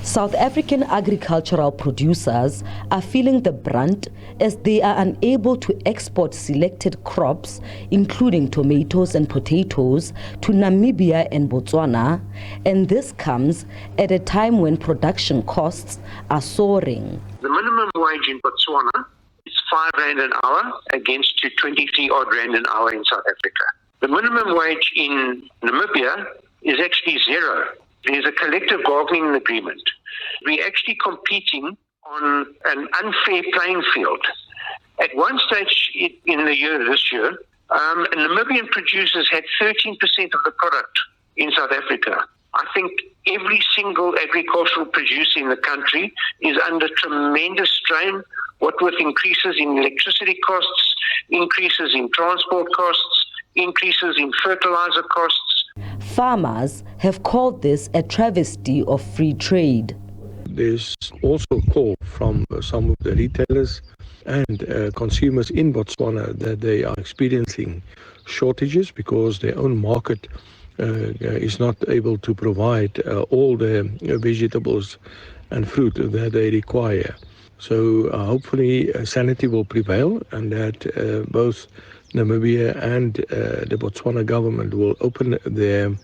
South African agricultural producers are feeling the brunt as they are unable to export selected crops, including tomatoes and potatoes, to Namibia and Botswana, and this comes at a time when production costs are soaring. The minimum wage in Botswana is 5 rand an hour against to 23 odd rand an hour in South Africa. The minimum wage in Namibia is actually zero. There's a collective bargaining agreement. We're actually competing on an unfair playing field. At one stage in the year, this year, Namibian producers had 13% of the product in South Africa. I think every single agricultural producer in the country is under tremendous strain, what with increases in electricity costs, increases in transport costs, increases in fertilizer costs. Farmers have called this a travesty of free trade. There's also a call from some of the retailers and consumers in Botswana that they are experiencing shortages because their own market is not able to provide all the vegetables and fruit that they require. So hopefully sanity will prevail and that both Namibia and the Botswana government will open their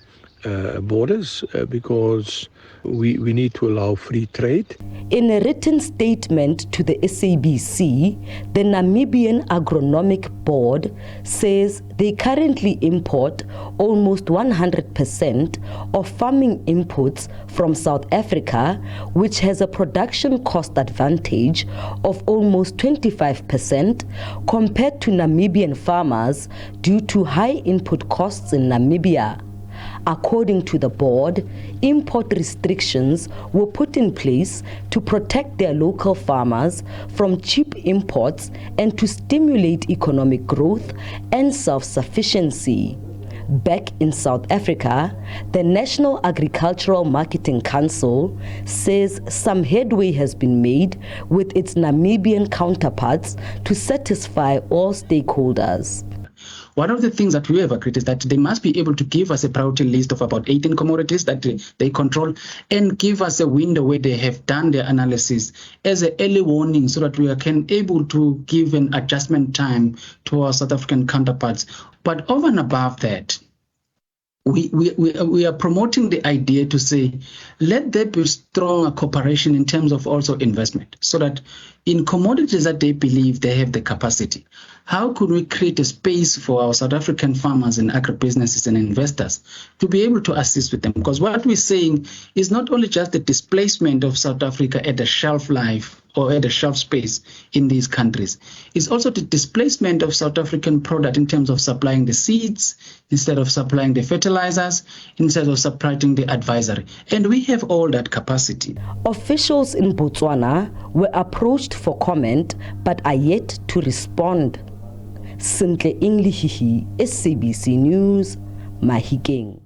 borders because we need to allow free trade. In a written statement to the SABC, the Namibian Agronomic Board says they currently import almost 100% of farming inputs from South Africa, which has a production cost advantage of almost 25% compared to Namibian farmers due to high input costs in Namibia. According to the board, import restrictions were put in place to protect their local farmers from cheap imports and to stimulate economic growth and self-sufficiency. Back in South Africa, the National Agricultural Marketing Council says some headway has been made with its Namibian counterparts to satisfy all stakeholders. One of the things that we have agreed is that they must be able to give us a priority list of about 18 commodities that they control and give us a window where they have done their analysis as an early warning so that we can able to give an adjustment time to our South African counterparts. But over and above that, we are promoting the idea to say, let there be stronger cooperation in terms of also investment so that in commodities that they believe they have the capacity, how could we create a space for our South African farmers and agribusinesses and investors to be able to assist with them? Because what we're saying is not only just the displacement of South Africa at the shelf life or at the shelf space in these countries, it's also the displacement of South African product in terms of supplying the seeds, instead of supplying the fertilizers, instead of supplying the advisory. And we have all that capacity. Officials in Botswana were approached for comment but are yet to respond. Sintle Englihihi, SABC News, Mahikeng.